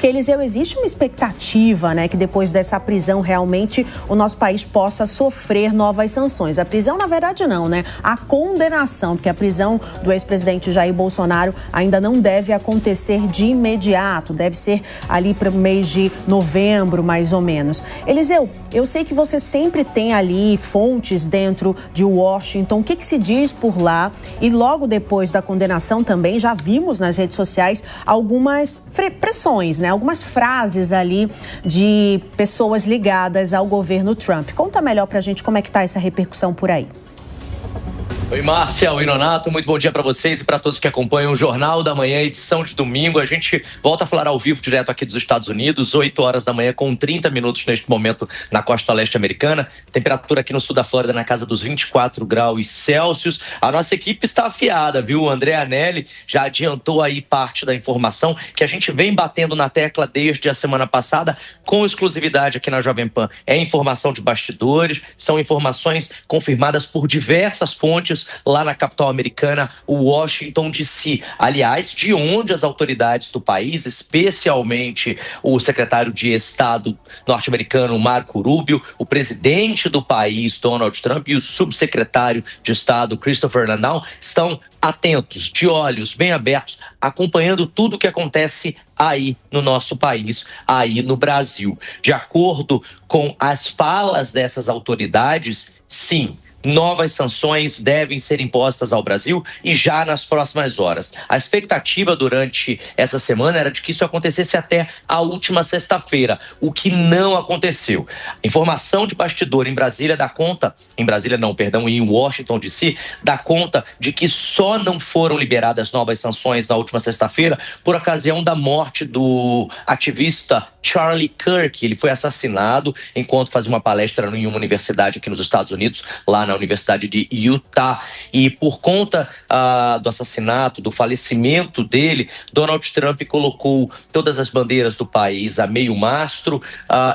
Porque, Eliseu, existe uma expectativa, né, que depois dessa prisão realmente o nosso país possa sofrer novas sanções. A prisão, na verdade, não, né? A condenação, porque a prisão do ex-presidente Jair Bolsonaro ainda não deve acontecer de imediato, deve ser ali para o mês de novembro, mais ou menos. Eliseu, eu sei que você sempre tem ali fontes dentro de Washington. O que se diz por lá? E logo depois da condenação também já vimos nas redes sociais algumas pressões, né? Algumas frases ali de pessoas ligadas ao governo Trump. Conta melhor pra gente como é que tá essa repercussão por aí. Oi, Márcia, oi, Nonato, muito bom dia para vocês e para todos que acompanham o Jornal da Manhã, edição de domingo. A gente volta a falar ao vivo direto aqui dos Estados Unidos, 8 horas da manhã com 30 minutos neste momento na costa leste americana. Temperatura aqui no sul da Flórida na casa dos 24 graus Celsius. A nossa equipe está afiada, viu? O André Anelli já adiantou aí parte da informação que a gente vem batendo na tecla desde a semana passada com exclusividade aqui na Jovem Pan. É informação de bastidores, são informações confirmadas por diversas fontes lá na capital americana, o Washington DC. Aliás, de onde as autoridades do país, especialmente o secretário de Estado norte-americano Marco Rubio, o presidente do país, Donald Trump, e o subsecretário de Estado, Christopher Landau, estão atentos, de olhos bem abertos, acompanhando tudo o que acontece aí no nosso país, aí no Brasil. De acordo com as falas dessas autoridades, sim, novas sanções devem ser impostas ao Brasil e já nas próximas horas. A expectativa durante essa semana era de que isso acontecesse até a última sexta-feira, o que não aconteceu. Informação de bastidor em Brasília dá conta, em Washington DC, dá conta de que só não foram liberadas novas sanções na última sexta-feira por ocasião da morte do ativista Charlie Kirk. Ele foi assassinado enquanto fazia uma palestra em uma universidade aqui nos Estados Unidos, lá na Universidade de Utah, e por conta do assassinato, do falecimento dele, Donald Trump colocou todas as bandeiras do país a meio mastro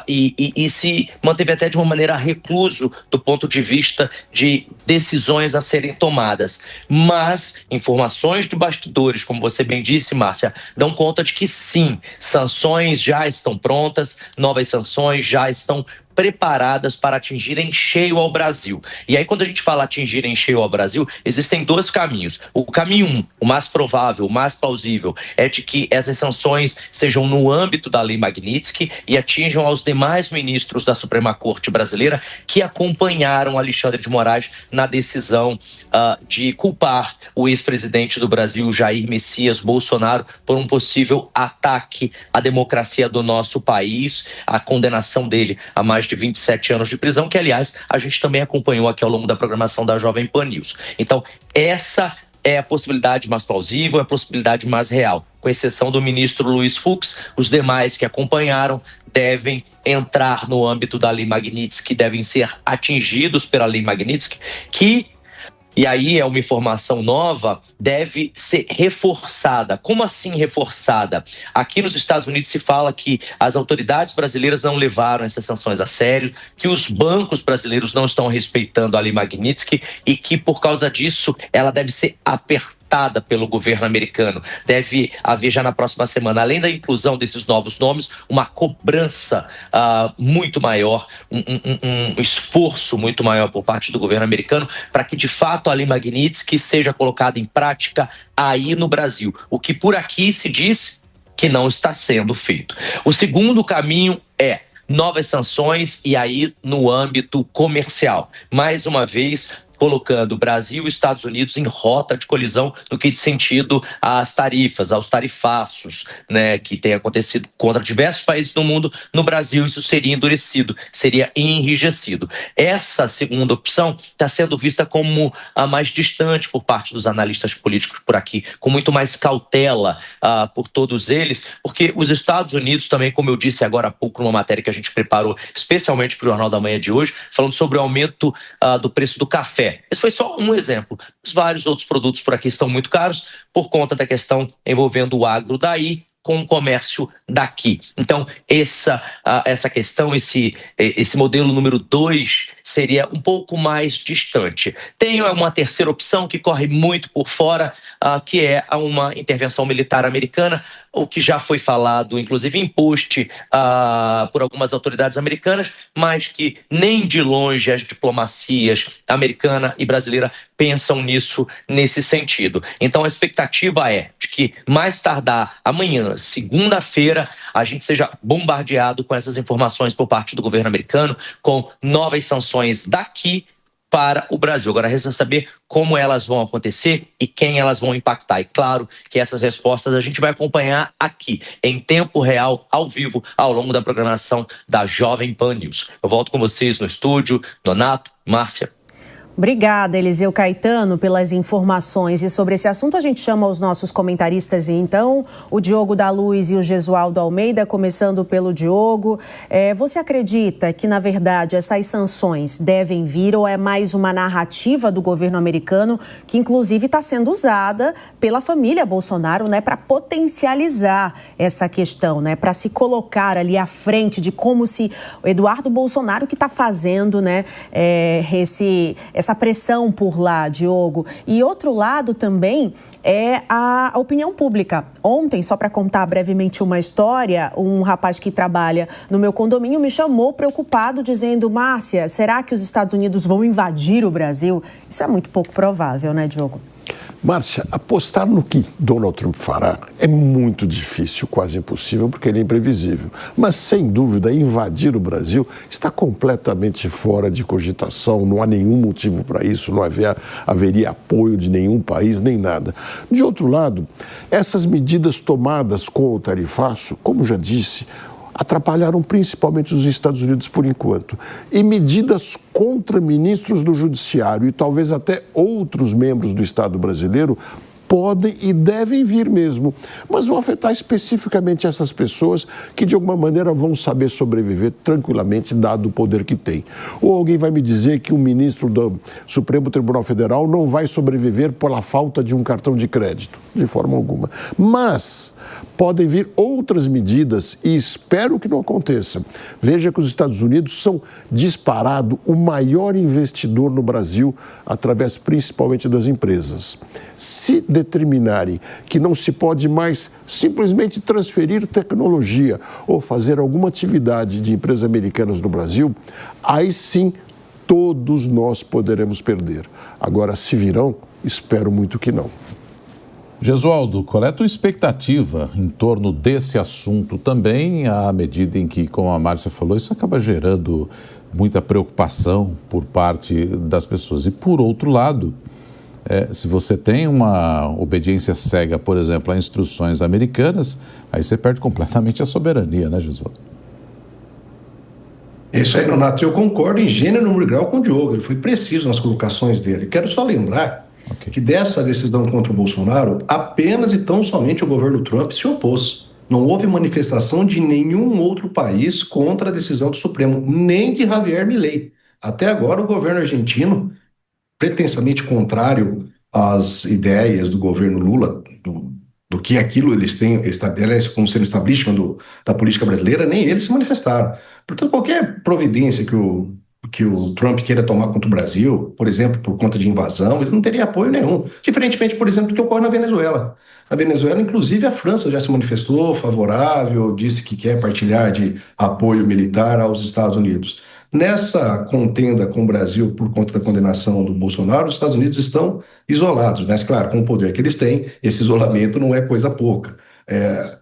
e se manteve até de uma maneira recluso do ponto de vista de decisões a serem tomadas. Mas informações de bastidores, como você bem disse, Márcia, dão conta de que sim, sanções já estão prontas, novas sanções já estão preparadas para atingir em cheio ao Brasil. E aí, quando a gente fala atingir em cheio ao Brasil, existem dois caminhos. O caminho 1, o mais provável, o mais plausível, é de que essas sanções sejam no âmbito da Lei Magnitsky e atinjam aos demais ministros da Suprema Corte brasileira que acompanharam Alexandre de Moraes na decisão de culpar o ex-presidente do Brasil, Jair Messias Bolsonaro, por um possível ataque à democracia do nosso país, a condenação dele a mais de 27 anos de prisão, que, aliás, a gente também acompanhou aqui ao longo da programação da Jovem Pan News. Então, essa é a possibilidade mais plausível, é a possibilidade mais real. Com exceção do ministro Luiz Fux, os demais que acompanharam devem entrar no âmbito da Lei Magnitsky, devem ser atingidos pela Lei Magnitsky, que, e aí é uma informação nova, deve ser reforçada. Como assim reforçada? Aqui nos Estados Unidos se fala que as autoridades brasileiras não levaram essas sanções a sério, que os bancos brasileiros não estão respeitando a Lei Magnitsky e que, por causa disso, ela deve ser apertada pelo governo americano. Deve haver já na próxima semana, além da inclusão desses novos nomes, uma cobrança muito maior, um esforço muito maior por parte do governo americano para que, de fato, a Lei Magnitsky seja colocada em prática aí no Brasil. O que por aqui se diz que não está sendo feito. O segundo caminho é novas sanções e aí no âmbito comercial. Mais uma vez, colocando Brasil e Estados Unidos em rota de colisão no que diz sentido às tarifas, aos tarifaços, né, que tem acontecido contra diversos países do mundo. No Brasil, isso seria endurecido, seria enrijecido. Essa segunda opção está sendo vista como a mais distante por parte dos analistas políticos por aqui, com muito mais cautela por todos eles, porque os Estados Unidos também, como eu disse agora há pouco numa matéria que a gente preparou especialmente para o Jornal da Manhã de hoje, falando sobre o aumento do preço do café. Esse foi só um exemplo. Vários outros produtos por aqui estão muito caros por conta da questão envolvendo o agro daí. com o comércio daqui. Então, essa questão, esse modelo número 2 seria um pouco mais distante. Tem uma terceira opção que corre muito por fora, que é uma intervenção militar americana, o que já foi falado, inclusive em post por algumas autoridades americanas, mas que nem de longe as diplomacias americana e brasileira pensam nisso nesse sentido. Então a expectativa é de que mais tardar amanhã, segunda-feira, a gente seja bombardeado com essas informações por parte do governo americano, com novas sanções daqui para o Brasil. Agora resta saber como elas vão acontecer e quem elas vão impactar. E claro que essas respostas a gente vai acompanhar aqui, em tempo real, ao vivo, ao longo da programação da Jovem Pan News. Eu volto com vocês no estúdio, Nonato, Márcia. Obrigada, Eliseu Caetano, pelas informações. E sobre esse assunto a gente chama os nossos comentaristas, então, o Diogo da Luz e o Gesualdo Almeida, começando pelo Diogo. Você acredita que, na verdade, essas sanções devem vir ou é mais uma narrativa do governo americano que, inclusive, está sendo usada pela família Bolsonaro, né, para potencializar essa questão, né, para se colocar ali à frente de como se o Eduardo Bolsonaro que está fazendo, né, essa pressão por lá, Diogo. E outro lado também é a opinião pública. Ontem, só para contar brevemente uma história, um rapaz que trabalha no meu condomínio me chamou preocupado, dizendo: Márcia, será que os Estados Unidos vão invadir o Brasil? Isso é muito pouco provável, né, Diogo? Márcia, apostar no que Donald Trump fará é muito difícil, quase impossível, porque ele é imprevisível. Mas, sem dúvida, invadir o Brasil está completamente fora de cogitação, não há nenhum motivo para isso, não haveria apoio de nenhum país, nem nada. De outro lado, essas medidas tomadas com o tarifaço, como já disse, atrapalharam principalmente os Estados Unidos por enquanto. E medidas contra ministros do Judiciário e talvez até outros membros do Estado brasileiro podem e devem vir mesmo, mas vão afetar especificamente essas pessoas que de alguma maneira vão saber sobreviver tranquilamente, dado o poder que tem. Ou alguém vai me dizer que um ministro do Supremo Tribunal Federal não vai sobreviver pela falta de um cartão de crédito, de forma alguma. Mas podem vir outras medidas e espero que não aconteça. Veja que os Estados Unidos são disparado o maior investidor no Brasil, através principalmente das empresas. Se determinarem que não se pode mais simplesmente transferir tecnologia ou fazer alguma atividade de empresas americanas no Brasil, aí sim todos nós poderemos perder. Agora, se virão, espero muito que não. Gesualdo, qual é a tua expectativa em torno desse assunto também, à medida em que, como a Márcia falou, isso acaba gerando muita preocupação por parte das pessoas. E, por outro lado, se você tem uma obediência cega, por exemplo, a instruções americanas, aí você perde completamente a soberania, né, Gesualdo? Isso aí, Nonato, eu concordo em gênero, número e grau com o Diogo, ele foi preciso nas colocações dele. Quero só lembrar que dessa decisão contra o Bolsonaro, apenas e tão somente o governo Trump se opôs. Não houve manifestação de nenhum outro país contra a decisão do Supremo, nem de Javier Milei. Até agora, o governo argentino, pretensamente contrário às ideias do governo Lula, do que aquilo eles têm, estabelece como sendo establishment da política brasileira, nem eles se manifestaram. Portanto, qualquer providência que o Trump queira tomar contra o Brasil, por exemplo, por conta de invasão, ele não teria apoio nenhum. Diferentemente, por exemplo, do que ocorre na Venezuela. Na Venezuela, inclusive, a França já se manifestou favorável, disse que quer partilhar de apoio militar aos Estados Unidos. Nessa contenda com o Brasil por conta da condenação do Bolsonaro, os Estados Unidos estão isolados, mas, claro, com o poder que eles têm, esse isolamento não é coisa pouca.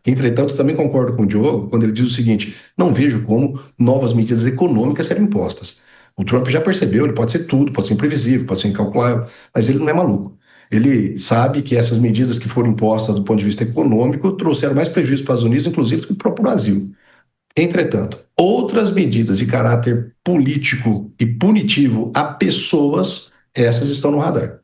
Entretanto, também concordo com o Diogo quando ele diz o seguinte: não vejo como novas medidas econômicas serem impostas. O Trump já percebeu, ele pode ser tudo, pode ser imprevisível, pode ser incalculável, mas ele não é maluco. Ele sabe que essas medidas que foram impostas do ponto de vista econômico trouxeram mais prejuízo para os Estados Unidos, inclusive, do que para o próprio Brasil. Entretanto, outras medidas de caráter político e punitivo a pessoas, essas estão no radar.